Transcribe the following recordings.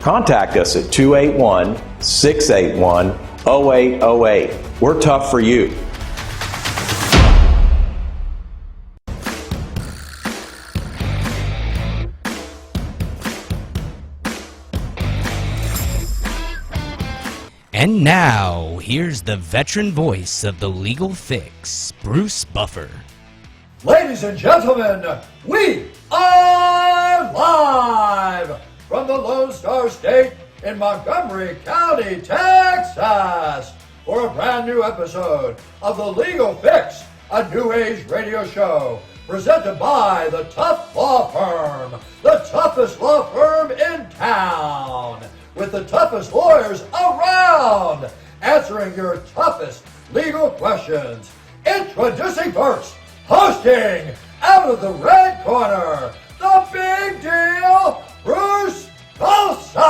Contact us at 281-681-0808. We're tough for you. And now, here's the veteran voice of the legal fix, Bruce Buffer. Ladies and gentlemen, we are live from the Lone Star State in Montgomery County, Texas, for a brand new episode of The Legal Fix, a new age radio show presented by the Tough Law Firm, the toughest law firm in town, with the toughest lawyers around, answering your toughest legal questions. Introducing first, hosting out of the red corner, the big deal, Bruce Colson.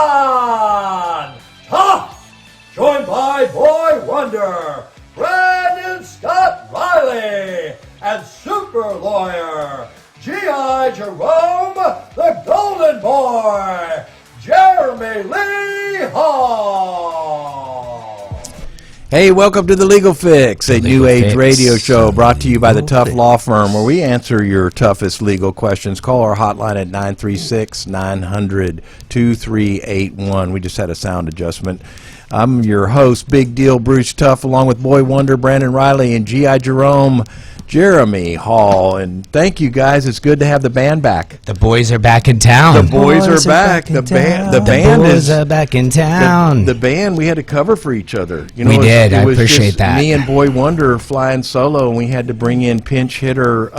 Tough, joined by Boy Wonder, Brandon Scott Riley, and super lawyer, GI Jerome, the Golden Boy, Jeremy Lee Hall. Hey, welcome to The Legal Fix, a new age radio show brought to you by the Tough Law Firm, where we answer your toughest legal questions. Call our hotline at 936-900-2381. We just had a sound adjustment. I'm your host, Big Deal Bruce Tough, along with Boy Wonder, Brandon Riley, and GI Jerome Jeremy Hall. And thank you, guys. It's good to have the band back. The boys are back in town. The boys are back. The band is back in town. The band, we had to cover for each other. You know, we did. I was appreciate just that. Me and Boy Wonder flying solo, and we had to bring in pinch hitter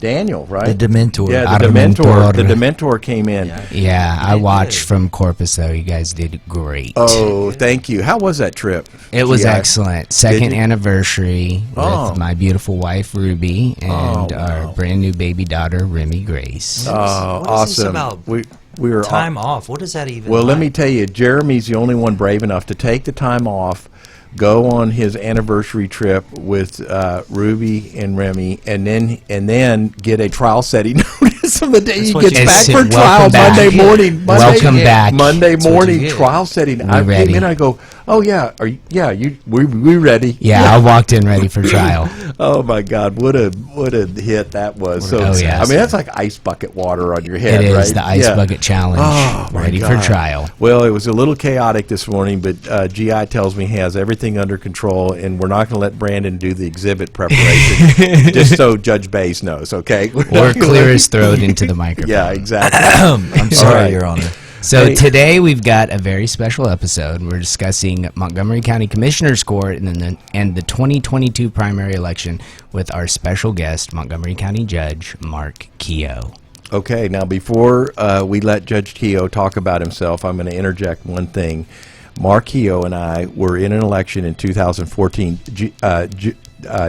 Daniel, right? The Dementor. Yeah, the Dementor. The Dementor came in. Yeah, I watched from Corpus, though. You guys did great. Oh, thank you. How was that trip? It was excellent. Second anniversary with my beautiful wife, Ruby, and our brand new baby daughter, Remy Grace. What awesome. Is this about? We were time off. What does that even Well, like? let me tell you, Jeremy's the only one brave enough to take the time off, go on his anniversary trip with Ruby and Remy, and then get a trial setting notice on the day he gets back for trial Monday morning. Welcome back. Monday morning trial setting. I came in, I go, oh yeah, we ready? Yeah, I walked in ready for trial. Oh my God, what a hit that was! I mean, that's like ice bucket water on your head, right? It right? is the ice bucket challenge. Oh, ready for trial. Well, it was a little chaotic this morning, but GI tells me he has everything under control, and we're not going to let Brandon do the exhibit preparation, just so Judge Bays knows, okay? Or clear his throat into the microphone. Yeah, exactly. I'm sorry, Your Honor. So today we've got a very special episode. We're discussing Montgomery County Commissioner's Court and the 2022 primary election with our special guest, Montgomery County Judge Mark Keough. Okay, now before we let Judge Keough talk about himself, I'm going to interject one thing. Mark Keough and I were in an election in 2014.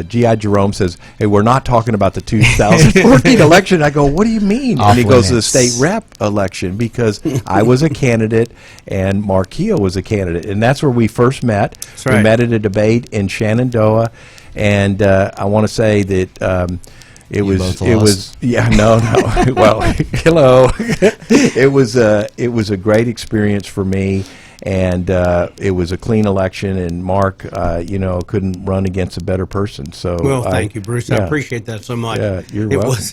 GI Jerome says, hey, we're not talking about the 2014 election. I go, what do you mean? And he goes, the state rep election, because I was a candidate and Mark Keough was a candidate. And that's where we first met. That's right. We met at a debate in Shenandoah. And I want to say that it was well, hello. It was a great experience for me. And it was a clean election, and Mark, couldn't run against a better person. So, well, thank you, Bruce. I appreciate that so much. Yeah, you're welcome.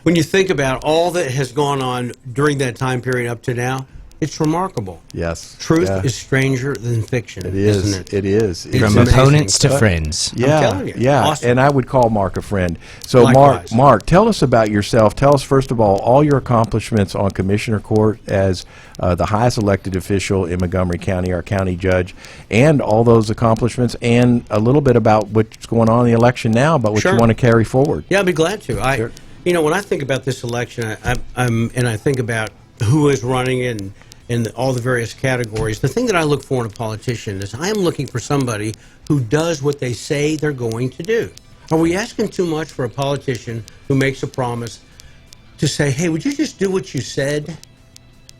When you think about all that has gone on during that time period up to now, it's remarkable. Yes. Truth is stranger than fiction. It is. Isn't it? It is. It's From amazing. opponents to friends. Yeah. I'm telling you. Yeah. Awesome. And I would call Mark a friend. So, Likewise. Mark, tell us about yourself. Tell us, first of all your accomplishments on Commissioner Court as the highest elected official in Montgomery County, our county judge, and all those accomplishments, and a little bit about what's going on in the election now, about what you want to carry forward. Yeah, I'd be glad to. When I think about this election, I think about who is running in all the various categories. The thing that I look for in a politician is I am looking for somebody who does what they say they're going to do. Are we asking too much for a politician who makes a promise to say, hey, would you just do what you said?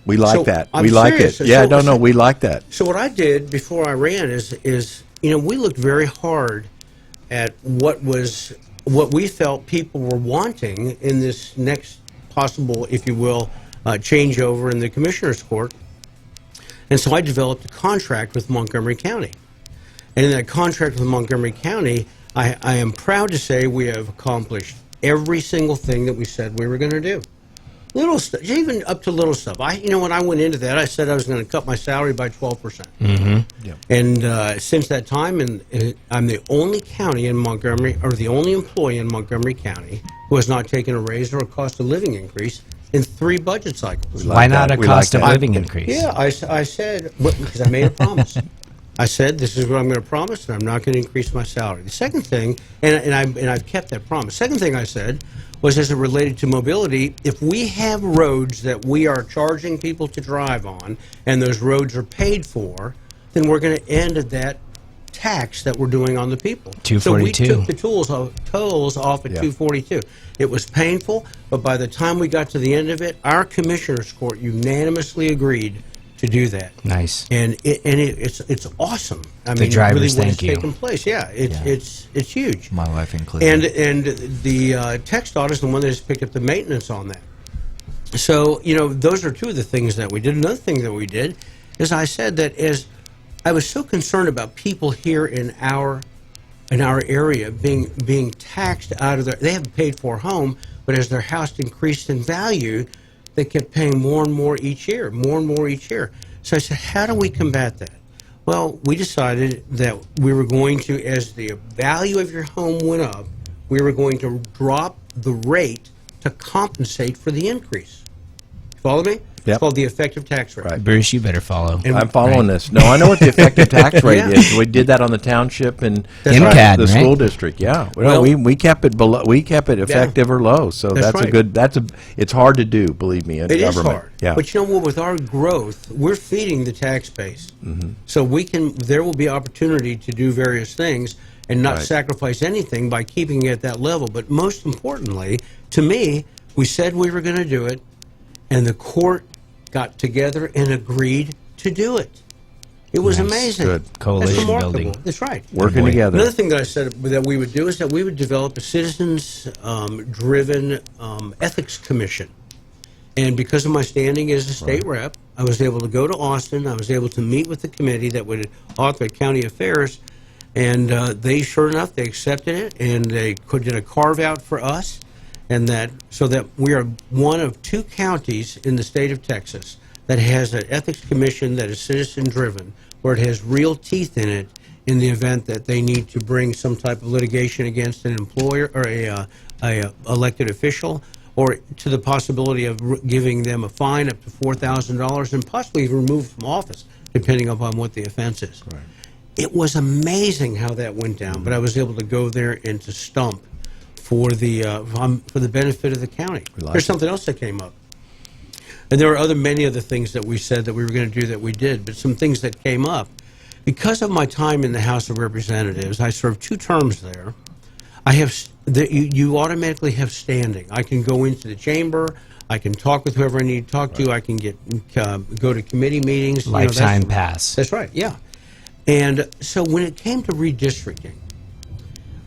We like that. I'm We like serious. it. Yeah, we like that. So what I did before I ran is we looked very hard at what we felt people were wanting in this next possible, if you will, changeover in the Commissioner's Court. And so I developed a contract with Montgomery County. And in that contract with Montgomery County, I am proud to say we have accomplished every single thing that we said we were going to do. Little stuff, even up to little stuff. When I went into that, I said I was going to cut my salary by 12%. Mm-hmm. Yeah. And since that time, I'm the only county in Montgomery, or the only employee in Montgomery County who has not taken a raise or a cost of living increase in 3 budget cycles. Why not that. a We cost like of that. living increase? Yeah, I said, because I made a promise. I said, this is what I'm going to promise, and I'm not going to increase my salary. The second thing, and I've kept that promise. Second thing I said was, as it related to mobility, if we have roads that we are charging people to drive on, and those roads are paid for, then we're going to end at that tax that we're doing on the people. 242. So we took the tolls off at Yeah. 242. It was painful, but by the time we got to the end of it, our commissioners court unanimously agreed to do that. Nice. And it's awesome. I mean, drivers really what thank has you. taken place. Yeah, it's huge. My wife included. And the text audit is the one that has picked up the maintenance on that. So those are two of the things that we did. Another thing that we did is I said that as I was so concerned about people here in our area being taxed out of they haven't paid for a home, but as their house increased in value, they kept paying more and more each year, more and more each year. So I said, how do we combat that? Well, we decided that we were going to, as the value of your home went up, we were going to drop the rate to compensate for the increase. Follow me? It's Yep. called the effective tax rate. Right. Bruce, you better follow. I'm following this. No, I know what the effective tax rate Yeah. is. We did that on the township and That's right. MCAD, the right? school district. Yeah, Well- we kept it below. We kept it effective or low. So That's that's a right. good. It's hard to do. Believe me, in It is government. hard. Yeah. But you know what? With our growth, we're feeding the tax base. Mm-hmm. So there will be opportunity to do various things and not Right. sacrifice anything by keeping it at that level. But most importantly, to me, we said we were going to do it, and the court got together and agreed to do it. It was Nice. amazing. Good. Coalition That's remarkable. building. That's right. Working Boy. together. Another thing that I said that we would do is that we would develop a citizens-driven ethics commission. And because of my standing as a state rep, I was able to go to Austin. I was able to meet with the committee that would author county affairs, and they, sure enough, they accepted it, and they did a carve out for us, and so that we are one of 2 counties in the state of Texas that has an ethics commission that is citizen-driven, where it has real teeth in it in the event that they need to bring some type of litigation against an employer or a elected official, or to the possibility of giving them a fine up to $4,000 and possibly removed from office, depending upon what the offense is. Right. It was amazing how that went down, but I was able to go there and to stump for the benefit of the county. like There's it. something else that came up. And there were many other things that we said that we were going to do that we did, but some things that came up. Because of my time in the House of Representatives, I served 2 terms there. You automatically have standing. I can go into the chamber. I can talk with whoever I need to talk to. I can go to committee meetings. Lifetime pass. That's right, yeah. And so when it came to redistricting,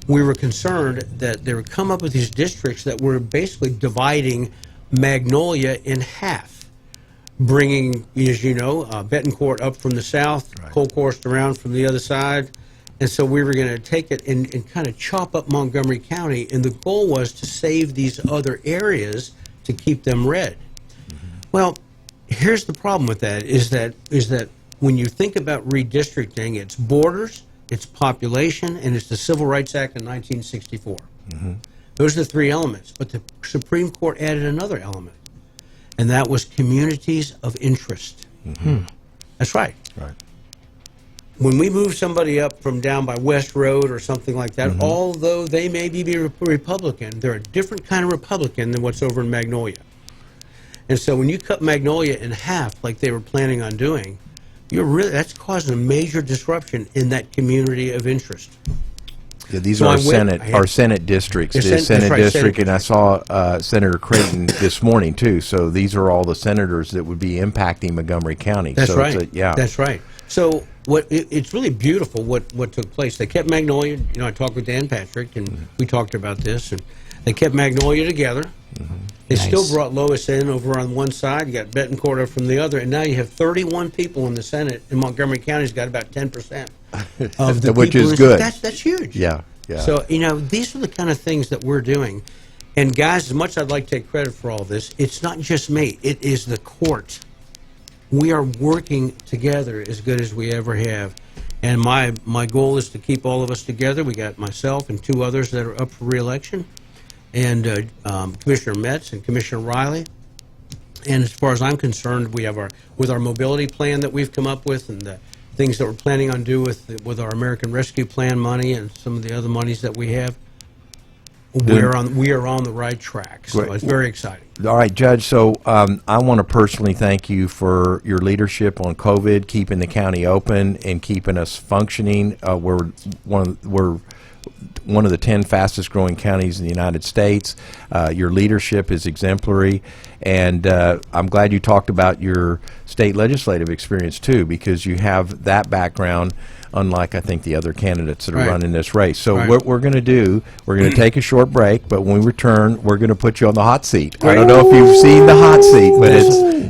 we were concerned that they would come up with these districts that were basically dividing Magnolia in half, bringing, as you know, Betancourt up from the south, Colchorst around from the other side. And so we were going to take it and kind of chop up Montgomery County, and the goal was to save these other areas to keep them red. Well, here's the problem with that, is that when you think about redistricting, it's borders, it's population, and it's the Civil Rights Act of 1964. Those are the 3 elements. But the Supreme Court added another element, and that was communities of interest. That's right. Right. When we move somebody up from down by West Road or something like that, although they may be Republican, they're a different kind of Republican than what's over in Magnolia. And so when you cut Magnolia in half, like they were planning on doing, that's causing a major disruption in that community of interest. Yeah, these So are I our Senate districts. The The Senate- Senate that's right, district, Senate and I saw Senator Creighton this morning too. So these are all the senators that would be impacting Montgomery County. That's so right. Yeah. That's right. So it's really beautiful what took place. They kept Magnolia. I talked with Dan Patrick, and we talked about this. And they kept Magnolia together. They Nice. still brought Lois in over on one side. You got Betancourt over from the other, and now you have 31 people in the Senate. And Montgomery County's got about 10% of the Which people is in- good. That's huge. Yeah, yeah. So these are the kind of things that we're doing. And guys, as much as I'd like to take credit for all this, it's not just me. It is the court. We are working together as good as we ever have. And my goal is to keep all of us together. We got myself and 2 others that are up for re-election, and Commissioner Metz and Commissioner Riley. And as far as I'm concerned, we have with our mobility plan that we've come up with, and the things that we're planning on do with our American Rescue Plan money and some of the other monies that we have. We are on the right track. So Great. it's very exciting. All right, Judge. So I want to personally thank you for your leadership on COVID, keeping the county open and keeping us functioning. We're one of the 10 fastest growing counties in the United States. Your leadership is exemplary, and I'm glad you talked about your state legislative experience too, because you have that background, unlike I think the other candidates that are Right. running this race. So Right. what we're going to do, we're going to take a short break, but when we return, we're going to put you on the hot seat. I don't know if you've seen the hot seat, but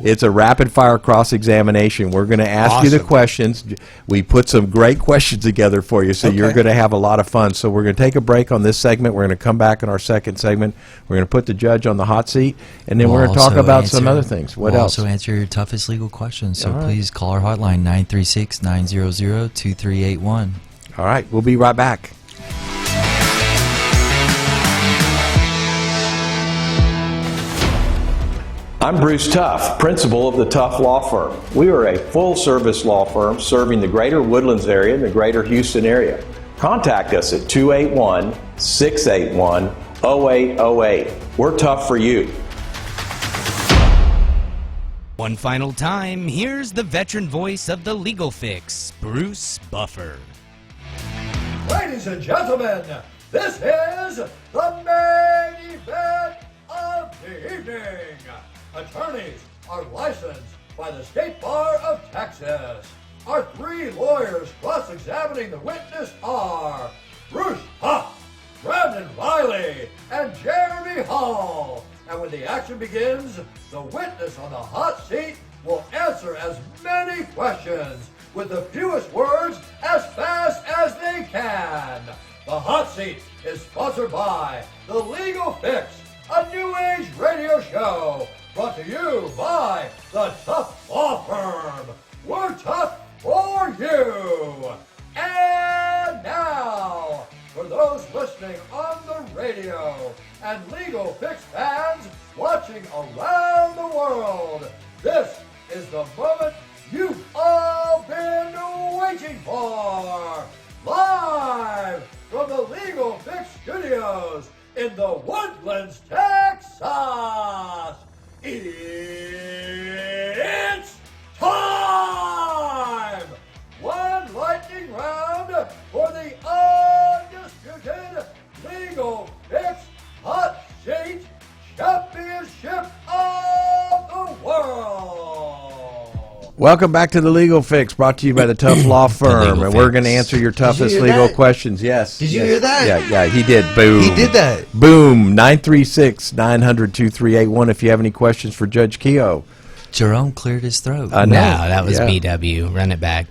it's a rapid fire cross examination. We're going to ask you the Awesome. questions. We put some great questions together for you, so you're Okay. going to have a lot of fun. So we're going to take a break on this segment. We're going to come back in our second segment. We're going to put the judge on the hot seat, and then we're going to talk about some other things. What we'll else? also answer your toughest legal questions. So All right. please call our hotline 936-900-2381. All right, we'll be right back. I'm Bruce Tuff, principal of the Tough Law Firm. We are a full-service law firm serving the greater Woodlands area and the greater Houston area. Contact us at 281-681-0808. We're tough for you. One final time, here's the veteran voice of the Legal Fix, Bruce Buffer. Ladies and gentlemen, this is the main event of the evening. Attorneys are licensed by the State Bar of Texas. Our 3 lawyers cross-examining the witness are Bruce Huff, Brandon Riley, and Jeremy Hall. And when the action begins, the witness on the hot seat will answer as many questions with the fewest words as fast as they can. The hot seat is sponsored by The Legal Fix, a new age radio show brought to you by the Tough Law Firm. We're tough for you. And now, for those listening on the radio and Legal Fix fans watching around the world, this is the moment you've all been waiting for. Live from the Legal Fix studios in the Woodlands, Texas, it's time! One lightning round for the undisputed Legal Fix Hot Seat Championship of the World! Welcome back to the Legal Fix, brought to you by the Tough Law Firm, Legal and we're Fix. going to answer your toughest hear legal that? questions. Yes. Did you yes. hear that? Yeah, he did. Boom. He did that. Boom. 936-900-2381 if you have any questions for Judge Keough. Jerome cleared his throat. I No, know. that was Yeah. BW. Run it back.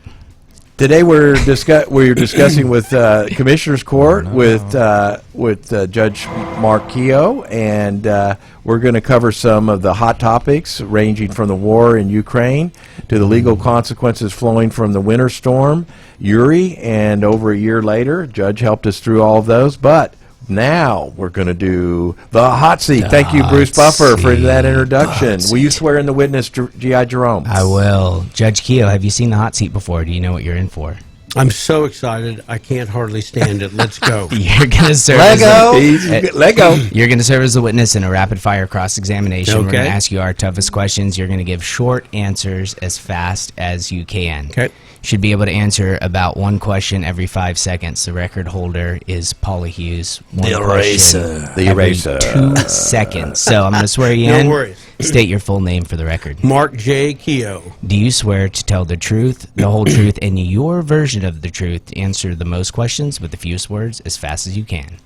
Today we're discussing with Commissioner's Court with Judge Mark Keough, and we're going to cover some of the hot topics ranging from the war in Ukraine to the legal consequences flowing from the winter storm Uri, and over a year later, Judge helped us through all of those. But now we're going to do the hot seat. Thank you, Bruce hot Buffer, for seat. that introduction. Hot Will you seat. swear in the witness, GI Jerome? I will. Judge Keough, have you seen the hot seat before? Do you know what you're in for? I'm so excited. I can't hardly stand it. Let's go. You're gonna serve Let as go. a, Let go. You're going to serve as a witness in a rapid fire cross examination. We're going Okay. to ask you our toughest questions. You're going to give short answers as fast as you can. Okay. Should be able to answer about one question every 5 seconds. The record holder is Paula Hughes. One The question eraser. The every eraser. 2 seconds. So I'm going to swear you No in. worries. State your full name for the record. Mark J. Keough. Do you swear to tell the truth, the whole truth, and your version of the truth? To answer the most questions with the fewest words as fast as you can.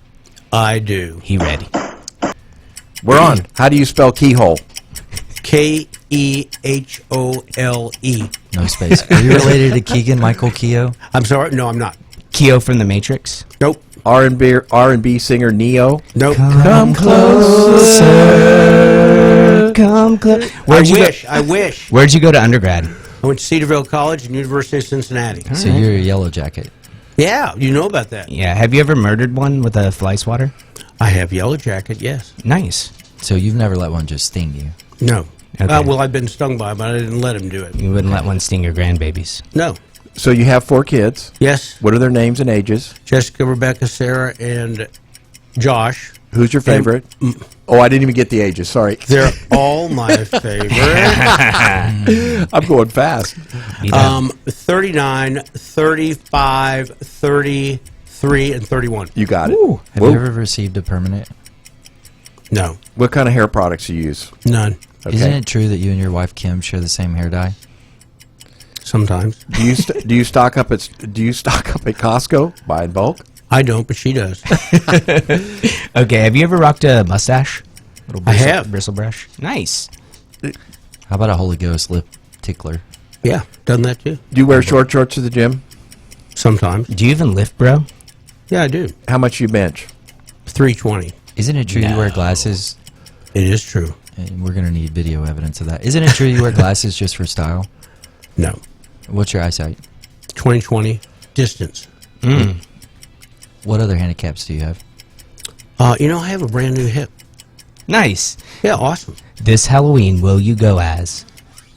I do. He ready. We're on. How do you spell keyhole? Keehole. No space. Are you related to Keegan Michael Keough? I'm sorry. No, I'm not. Keough from The Matrix. Nope. R&B singer Neo. Nope. Come closer. Come close. I wish. Where'd you go to undergrad? I went to Cedarville College and University of Cincinnati. So you're a yellow jacket. Yeah, you know about that. Yeah. Have you ever murdered one with a fly swatter? I have yellow jacket, yes. Nice. So you've never let one just sting you. No. Okay. Well, I've been stung by it, but I didn't let him do it. You wouldn't let one sting your grandbabies. No. So you have 4 kids. Yes. What are their names and ages? Jessica, Rebecca, Sarah, and Josh. Who's your favorite? Oh, I didn't even get the ages. Sorry. They're all my favorite. I'm going fast. 39, 35, 33, and 31. You got it. Have Whoa. you ever received a permanent? No. What kind of hair products you use? None. Okay. Isn't it true that you and your wife Kim share the same hair dye? Sometimes. Do you stock up at Costco? Buy in bulk? I don't, but she does. Okay. Have you ever rocked a mustache? Little I have. Bristle brush. Nice. How about a Holy Ghost lip tickler? Yeah, done that too. Do you wear short shorts to the gym? Sometimes. Do you even lift, bro? Yeah, I do. How much you bench? 320. Isn't it true you wear glasses? It is true. And we're going to need video evidence of that. Isn't it true you wear glasses just for style? No. What's your eyesight? 20/20 distance. What other handicaps do you have? I have a brand new hip. Nice. Yeah, awesome. This Halloween, will you go as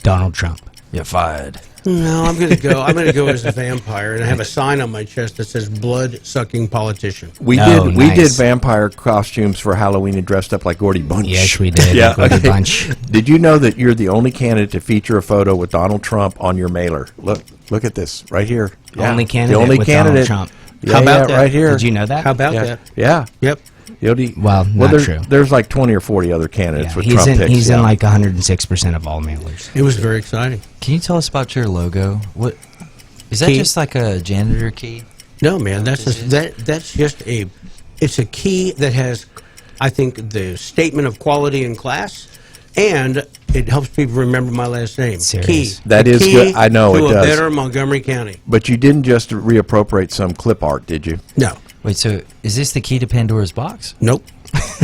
Donald Trump? You're fired. No, I'm going to go. I'm going to go as a vampire, and I have a sign on my chest that says "blood-sucking politician." We Oh, did nice. vampire costumes for Halloween and dressed up like Gordy Bunch. Yes, we did. Yeah, Gordy okay. Bunch. Did you know that you're the only candidate to feature a photo with Donald Trump on your mailer? Look at this right here. Yeah. Only candidate The only with candidate. Donald Trump. Yeah, How about yeah, that? right here. Did you know that? How about Yeah. that? Yeah. Yep. Well, not true. There's like 20 or 40 other candidates Yeah, with he's Trump in, pics. he's yeah. in like 106% of all mailers. It was very exciting. Can you tell us about your logo? What is that? Key? Just like a janitor key? No, man, that's just it's a key that has, I think, the statement of quality and class, and it helps people remember my last name. Serious. Key. That The is key good. I know to it a does. better Montgomery County. But you didn't just reappropriate some clip art, did you? No. Wait, so is this the key to Pandora's box? Nope.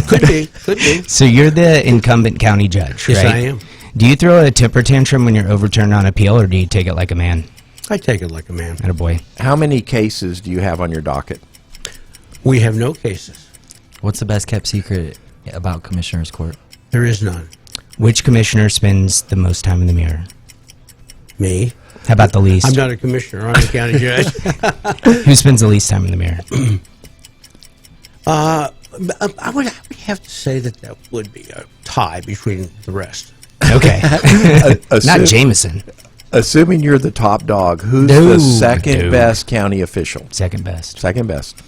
Could be. Could be. So you're the incumbent county judge, Yes, right? I am. Do you throw a temper tantrum when you're overturned on appeal, or do you take it like a man? I take it like a man. Attaboy. How many cases do you have on your docket? We have no cases. What's the best kept secret about Commissioner's Court? There is none. Which commissioner spends the most time in the mirror? Me. How about the least? I'm not a commissioner. I'm a county judge. Who spends the least time in the mirror? I would have to say that would be a tie between the rest. Okay. Not Assume- Jameson. Assuming you're the top dog, who's No, the second no. best county official? Second best. Second best.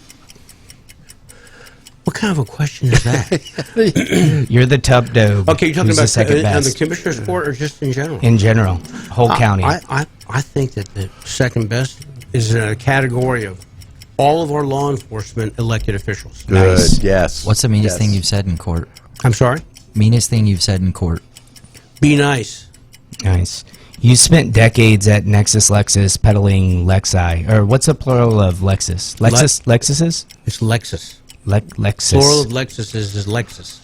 What kind of a question is that? You're the top dog. Okay, you're talking Who's about the second on the best commissioner's court or just in general? in general, whole county. I think that the second best is in a category of all of our law enforcement elected officials. Good. Nice. Yes. What's the meanest Yes. thing you've said in court? I'm sorry? Meanest thing you've said in court? Be nice. Nice. You spent decades at Nexus Lexus peddling Lexi, or what's the plural of Lexus? Lexuses? It's Lexus. Lexus. Plural of Lexus is Lexus.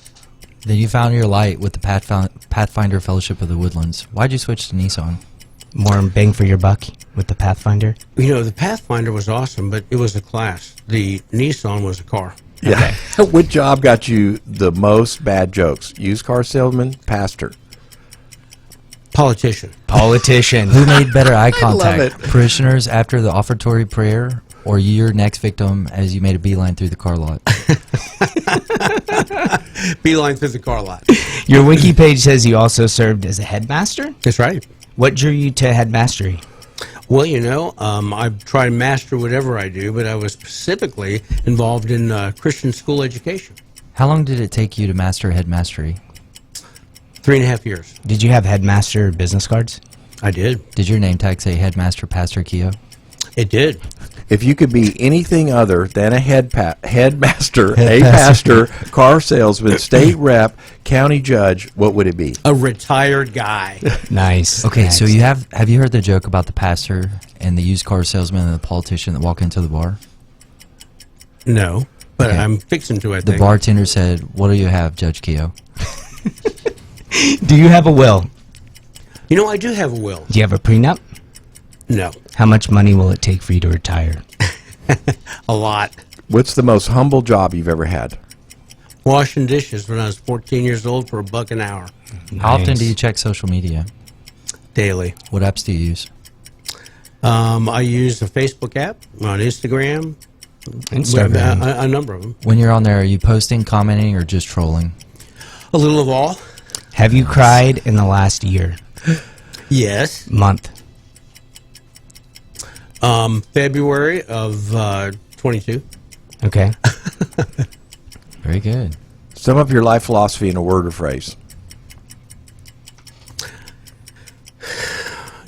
Then you found your light with the Pathfinder Fellowship of the Woodlands. Why'd you switch to Nissan? More bang for your buck with the Pathfinder? You know, the Pathfinder was awesome, but it was a class. The Nissan was a car. Yeah. What job got you the most bad jokes? Used car salesman, pastor. Politician. Politician. Who made better eye love contact? it. Parishioners after the offertory prayer, or your next victim as you made a beeline through the car lot? Beeline through the car lot. Your wiki page says you also served as a headmaster? That's right. What drew you to headmastery? Well, you know, I try to master whatever I do, but I was specifically involved in Christian school education. How long did it take you to master headmastery? 3.5 years. Did you have headmaster business cards? I did. Did your name tag say Headmaster Pastor Keough? It did. if you could be anything other than a headmaster, a pastor, car salesman, state rep, county judge, what would it be? A retired guy. Nice. Okay, nice. so have you heard the joke about the pastor and the used car salesman and the politician that walk into the bar? No, but Okay. I'm fixing to, I The think. bartender said, "What do you have, Judge Keough?" Do you have a will? You know, I do have a will. Do you have a prenup? No. How much money will it take for you to retire? A lot. What's the most humble job you've ever had? Washing dishes when I was 14 years old for $1 an hour. How often Nice. do you check social media? Daily. What apps do you use? I use a Facebook app, on Instagram, Instagram. a number of them. When you're on there, are you posting, commenting, or just trolling? A little of all. Have you cried in the last year? Yes. Month? February of 22. Okay. Very good. Sum up your life philosophy in a word or phrase.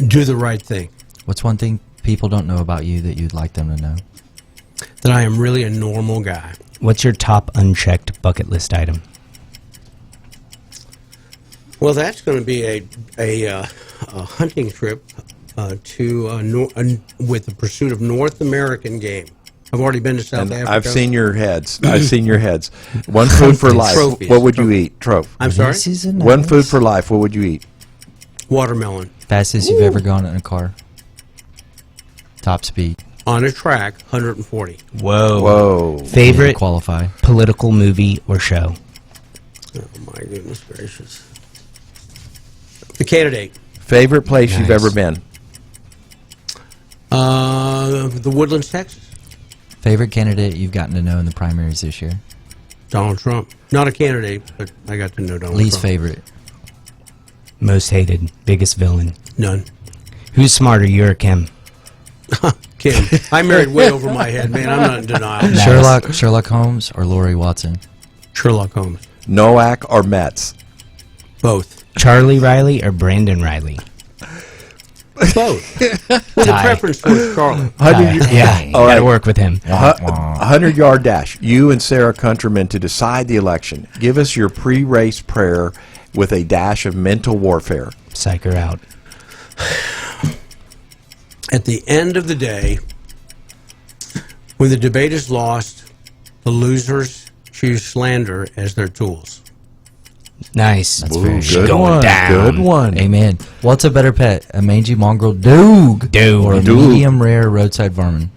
Do the right thing. What's one thing people don't know about you that you'd like them to know? That I am really a normal guy. What's your top unchecked bucket list item? Well, that's going to be a hunting trip with the pursuit of North American game. I've already been to South And Africa. I've seen your heads. I've seen your heads. One food for life. Trophies. What would you eat? Troph. I'm sorry? This is a One nice- food for life. What would you eat? Watermelon. Fastest you've ever gone in a car. Top speed. On a track, 140. Whoa. Whoa. Favorite Qualify. political movie or show? Oh, my goodness gracious. The Candidate. Favorite place you've Nice. ever been? The Woodlands, Texas. Favorite candidate you've gotten to know in the primaries this year? Donald Trump. Not a candidate, but I got to know Donald Least Trump. favorite. Most hated? Biggest villain? None. Who's smarter, you or Kim? Kim. I married way over my head, man. I'm not in denial. Nice. Sherlock Holmes or Lori Watson? Sherlock Holmes. Nowak or Metz? Both. Charlie Riley or Brandon Riley? Both. With a Tie. preference towards Charlie. Yeah, you All gotta right. work with him. 100-yard dash. You and Sarah Countryman to decide the election. Give us your pre-race prayer with a dash of mental warfare. Psych her out. At the end of the day, when the debate is lost, the losers choose slander as their tools. Nice. That's very Good going one. down. Good one. Amen. What's a better pet? A mangy mongrel doog Doog. or a Doog. medium rare roadside varmint?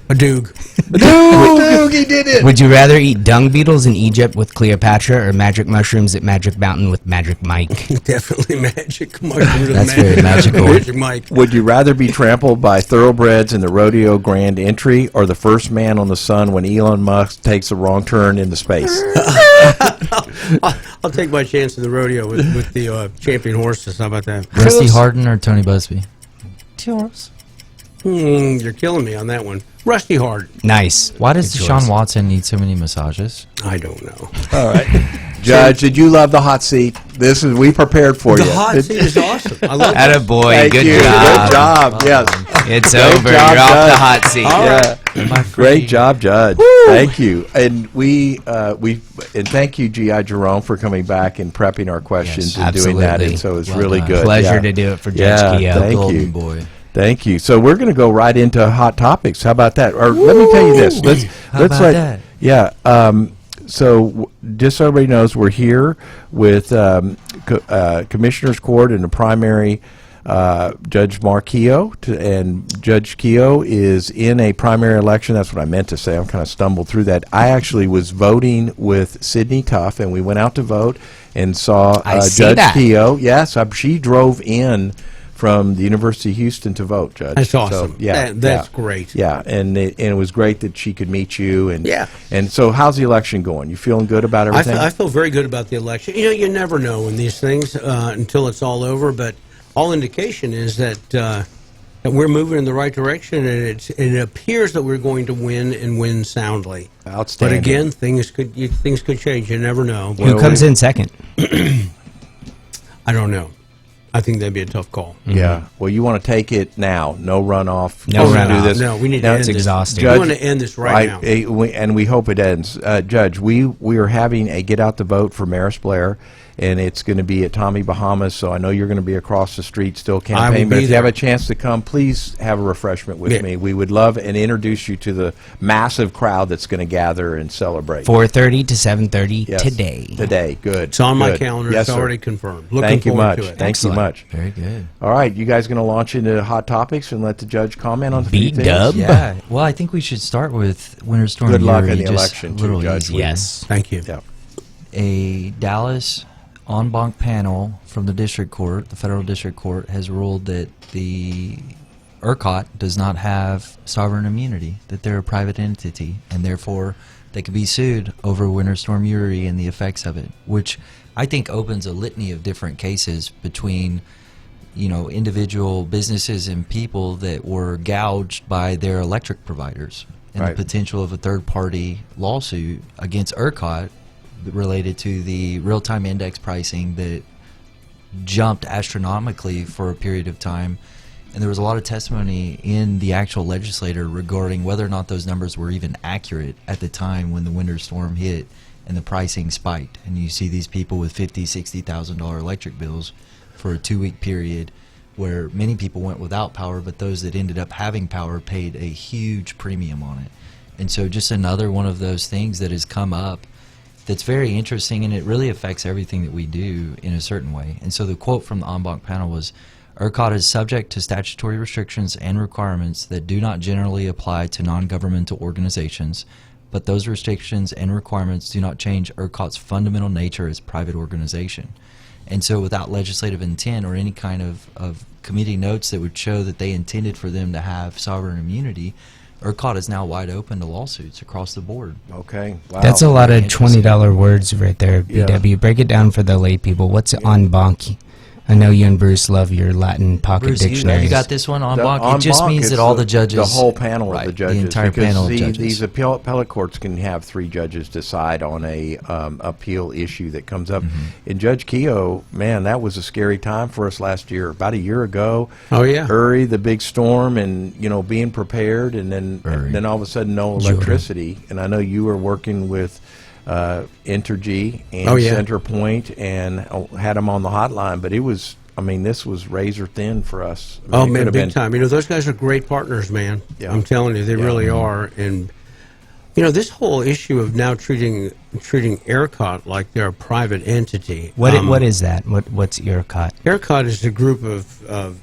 A Doog. Dude, he did it. Would you rather eat dung beetles in Egypt with Cleopatra or magic mushrooms at Magic Mountain with Magic Mike? Definitely magic. Mushrooms. That's very magical. Magic Mike. Would you rather be trampled by thoroughbreds in the rodeo grand entry or the first man on the sun when Elon Musk takes a wrong turn into space? I'll take my chance in the rodeo with the champion horses. How about that? Rusty Harden or Tony Busby? You're killing me on that one. Rusty Hard. Nice. Why does Good Deshaun choice. Watson need so many massages? I don't know. All right. Judge, did you love the hot seat? We prepared for The you. hot seat is awesome. I love it. Attaboy. Thank Good you. job. Good job. Yes. It's Great over. job, You're off Judge. the hot seat. Yeah. Great job, Judge. Thank you. And and thank you, GI Jerome, for coming back and prepping our questions Yes, and doing that. absolutely. And so it's Well really done. good. Pleasure Yeah. to do it for Judge Yeah, Keough. thank Golden you. boy. Thank you. So we're going to go right into hot topics. How about that? Or let me tell you this. How about that? Yeah. Just so everybody knows, we're here with Commissioner's Court in the primary. Judge Mark Keough, and Judge Keough is in a primary election. That's what I meant to say. I'm kind of stumbled through that. I actually was voting with Sydney Tough, and we went out to vote and saw I see Judge that. Keough. Yes, she drove in from the University of Houston to vote, Judge. That's So, awesome. yeah, That's yeah. great. Yeah, and it was great that she could meet you. And Yeah. And so, how's the election going? You feeling good about I everything? feel very good about the election. You know, you never know in these things until it's all over, but all indication is that that we're moving in the right direction, and it appears that we're going to win and win soundly. Outstanding. But again, things could change. You never know. Who comes in second? I don't know. I think that'd be a tough call. Yeah. Well, you want to take it now. No runoff. No Let's runoff. do this. No, we need Now, to end it's this. exhausting. We Judge, want to end this right now. And we hope it ends. Judge, we are having a Get Out the Vote for Maris Blair, and it's going to be at Tommy Bahamas, so I know you're going to be across the street still campaigning. But if you have a chance to come, please have a refreshment with me. We would love and introduce you to the massive crowd that's going to gather and celebrate. 4:30 to 7:30 Yes. today. Today, good. It's on my Good. calendar. Yes, It's sir. already confirmed. Looking Thank you forward much. to it. Thank Excellent. you much. Very good. All right, you guys going to launch into hot topics and let the judge comment on a few things? B-dub. Yeah. Well, I think we should start with Winter Storm Good luck Uri, in the just election, a too, little Judge. easy. Yes. Thank you. Yeah. A Dallas en banc panel from the district court, the federal district court, has ruled that the ERCOT does not have sovereign immunity, that they're a private entity, and therefore they could be sued over Winter Storm Uri and the effects of it, which I think opens a litany of different cases between, you know, individual businesses and people that were gouged by their electric providers, and Right. the potential of a third-party lawsuit against ERCOT related to the real-time index pricing that jumped astronomically for a period of time. And there was a lot of testimony in the actual legislature regarding whether or not those numbers were even accurate at the time when the winter storm hit and the pricing spiked. And you see these people with $50,000, $60,000 electric bills for a 2-week period where many people went without power, but those that ended up having power paid a huge premium on it. And so just another one of those things that has come up that's very interesting, and it really affects everything that we do in a certain way. And so the quote from the en banc panel was, ERCOT is subject to statutory restrictions and requirements that do not generally apply to non-governmental organizations, but those restrictions and requirements do not change ERCOT's fundamental nature as a private organization. And so without legislative intent or any kind of committee notes that would show that they intended for them to have sovereign immunity, ERCOT is now wide open to lawsuits across the board. Okay. Wow. That's a lot of Interesting. $20 words right there, Yeah. BW. Break it down for the lay people. What's en banc? I know you and Bruce love your Latin pocket Bruce, dictionaries. you got this one en The banc? en It just banc means is that all the judges, the whole panel right, of the judges, the entire because panel of see, judges. these appellate courts can have 3 judges decide on a appeal issue that comes up. Mm-hmm. And Judge Keough, man, that was a scary time for us last year. About a year ago, Oh, yeah. Uri, the big storm, and being prepared, and then all of a sudden no electricity. And I know you were working with Entergy and Oh, yeah. CenterPoint and had them on the hotline, but it was. I mean, this was razor thin for us. I mean, Oh, it could man, have big been- time. Those guys are great partners, man. Yeah. I'm telling you, they Yeah. really are. And, this whole issue of now treating ERCOT like they're a private entity. What is that? What's ERCOT? ERCOT is a group of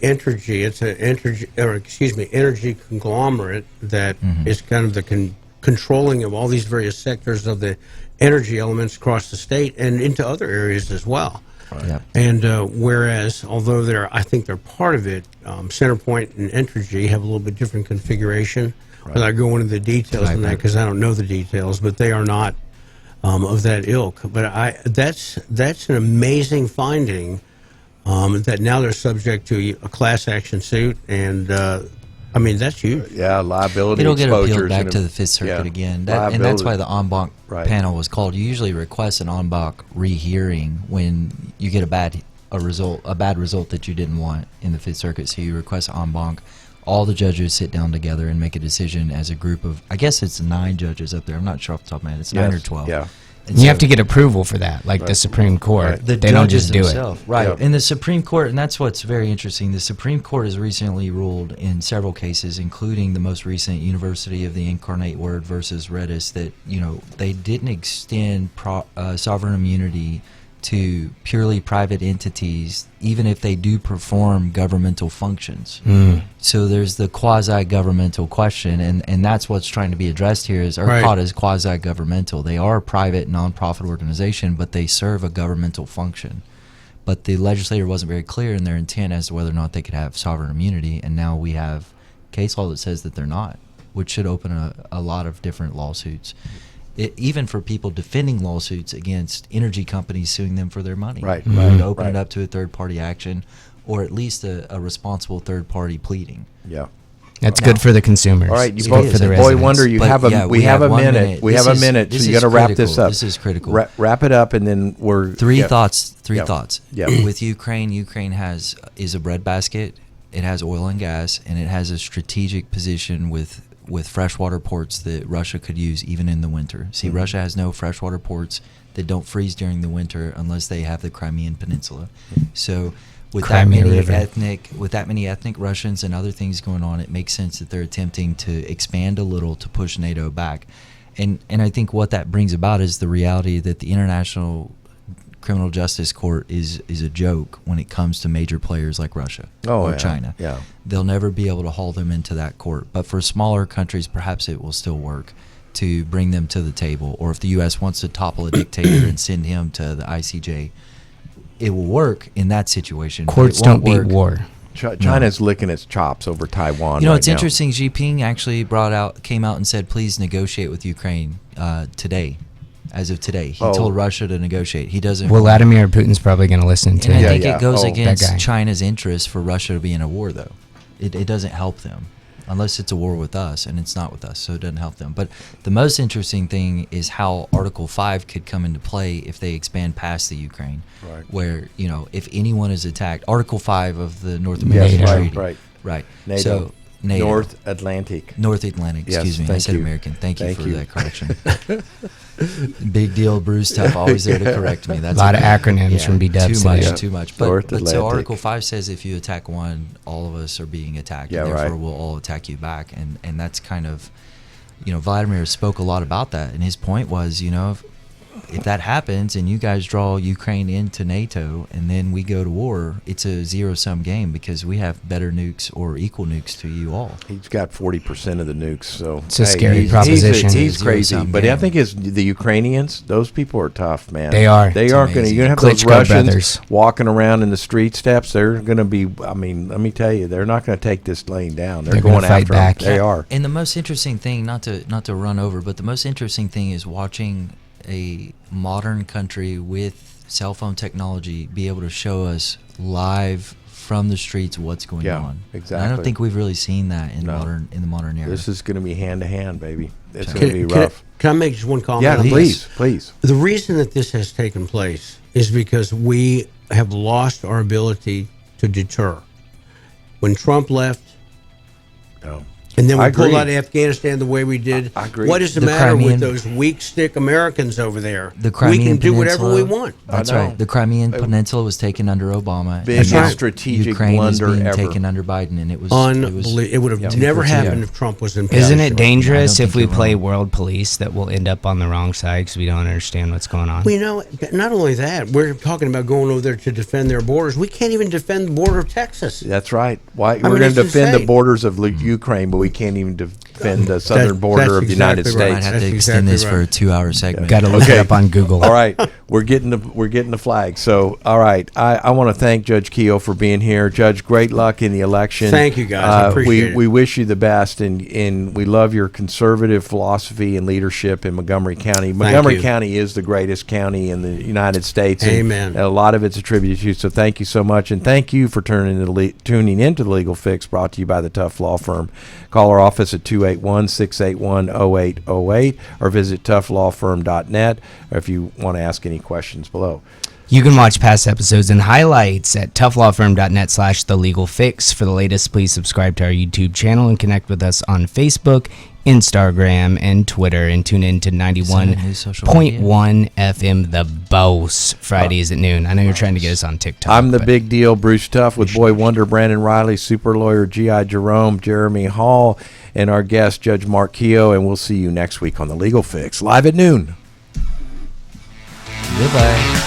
Entergy. It's an energy conglomerate that is kind of the controlling of all these various sectors of the energy elements across the state and into other areas as well. Yeah. And whereas, although I think they're part of it, CenterPoint and Entergy have a little bit different configuration. Without going into the details on that, because I don't know the details, but they are not of that ilk. But that's an amazing finding that now they're subject to a class action suit, and that's huge. Yeah, liability It'll get exposures. appealed back and- to the Fifth Circuit yeah, again. And that's why the en banc Right. panel was called. You usually request an en banc rehearing when you get a bad result that you didn't want in the Fifth Circuit. So you request en banc. All the judges sit down together and make a decision as a group of, I guess it's 9 judges up there. I'm not sure off the top of my head. It's 9 or Yes, 12. yeah. And You so- have to get approval for that, like the Supreme Court. Right. the They don't judges just do it. themselves, right? Yeah. And the Supreme Court, and that's what's very interesting. The Supreme Court has recently ruled in several cases, including the most recent University of the Incarnate Word versus Redis, that they didn't extend sovereign immunity to purely private entities, even if they do perform governmental functions. So there's the quasi-governmental question, and that's what's trying to be addressed here. Is ERCOT Right. is quasi-governmental. They are a private, non-profit organization, but they serve a governmental function. But the legislator wasn't very clear in their intent as to whether or not they could have sovereign immunity, and now we have case law that says that they're not, which should open a lot of different lawsuits. Even for people defending lawsuits against energy companies suing them for their money. Right, You right, would open right. it up to a third-party action, or at least a responsible third-party pleading. Yeah. That's good for the consumers. All right, you It's both, good for the Boy residents. Wonder, you But, have a yeah, we have a 1 minute. We This have a is- minute, so this you is got to wrap this critical. up. This is critical. Wrap it up, and then we're Three yeah. thoughts. Three Yeah. thoughts. Yeah. With Ukraine, Ukraine is a breadbasket. It has oil and gas, and it has a strategic position with freshwater ports that Russia could use even in the winter. See, Russia has no freshwater ports that don't freeze during the winter unless they have the Crimean Peninsula. So with Crimea that River. many ethnic Russians and other things going on, it makes sense that they're attempting to expand a little to push NATO back. And I think what that brings about is the reality that the International Criminal Justice Court is a joke when it comes to major players like Russia or yeah. China. Yeah. They'll never be able to haul them into that court. But for smaller countries, perhaps it will still work to bring them to the table. Or if the U.S. wants to topple a dictator and send him to the ICJ, it will work in that situation. but Courts it won't don't beat work. war. China's licking its chops over Taiwan. You know, right it's now. interesting. Xi Jinping actually came out and said, please negotiate with Ukraine today. As of today, he told Russia to negotiate. He doesn't. Well, Vladimir Putin's probably going to listen to And I it. think it goes that guy. against China's interest for Russia to be in a war, though. It doesn't help them, unless it's a war with us, and it's not with us, so it doesn't help them. But the most interesting thing is how Article 5 could come into play if they expand past the Ukraine, Right. where, if anyone is attacked, Article 5 of the North American NATO. Treaty. Right. NATO. So, NATO. North Atlantic. North Atlantic, Yes, excuse me. I thank said you. American. Thank you for you. that correction. Big deal, Bruce Tough, always there to correct me. That's A lot of okay. acronyms from B-dubs Too much, today. too much. North But so Atlantic. Article 5 says if you attack one, all of us are being attacked. Yeah, and therefore right. we'll all attack you back. And that's kind of, Vladimir spoke a lot about that. And his point was, if that happens and you guys draw Ukraine into NATO and then we go to war, it's a zero-sum game because we have better nukes or equal nukes to you all. He's got 40% of the nukes, so It's a scary he's- proposition. He's crazy, Zero-sum but I game. think the Ukrainians, those people are tough, man. They are. They It's aren't going to. amazing. You're going to have those Klitschko Russians brothers. walking around in the street steps. They're going to be. I mean, let me tell you, they're not going to take this laying down. They're They're gonna going fight after back. them. They are. And the most interesting thing, not to run over, but the most interesting thing is watching a modern country with cell phone technology be able to show us live from the streets what's going Yeah, on. exactly. And I don't think we've really seen that in No. the modern era. This is going to be hand to hand, baby. It's going to be Can rough. I make just one comment? Yeah, on this? please. The reason that this has taken place is because we have lost our ability to deter. When Trump left, No. and then I we pulled agree. out of Afghanistan the way we did. I agree. What is the The matter with Crimean- those weak stick Americans over there? The We Crimean can do whatever we Peninsula- want. That's I know. right. The Crimean Peninsula was taken under Obama. Biggest and now strategic Ukraine is blunder being ever. taken under Biden, and it was Unbelievable. It would have Yeah. never 2 for 2. happened if Trump was in power. Isn't it dangerous I don't if think we you're play wrong. world police that we'll end up on the wrong side because we don't understand what's going on? Well, not only that, we're talking about going over there to defend their borders. We can't even defend the border of Texas. That's right. Why mean, we're going to it's defend the insane. borders of Ukraine, but we can't even defend the southern border that's of the United exactly right. might States. have That's to extend exactly this for a right. 2-hour segment. Got to look it up on Google. All right, we're getting the flag. So, all right, I want to thank Judge Keough for being here. Judge, great luck in the election. Thank you, guys. I appreciate it. We wish you the best, and we love your conservative philosophy and leadership in Montgomery County. Montgomery you. County is the greatest county in the United States. and Amen. a lot of it's attributed to you. So, thank you so much, and thank you for tuning into the Legal Fix, brought to you by the Tough Law Firm. Call our office at 281-681-0808 or visit ToughLawFirm.net if you want to ask any questions below. You can watch past episodes and highlights at ToughLawFirm.net/TheLegalFix. For the latest, please subscribe to our YouTube channel and connect with us on Facebook, Instagram, and Twitter. And tune in to Is that a new social 91.1 FM The Boss, Fridays at noon. I know you're trying to get us on TikTok. I'm the but big deal, Bruce Tough, with Boy Wonder, Brandon Riley, super lawyer GI Jerome Jeremy Hall, and our guest, Judge Mark Keough. And we'll see you next week on The Legal Fix, live at noon. Goodbye.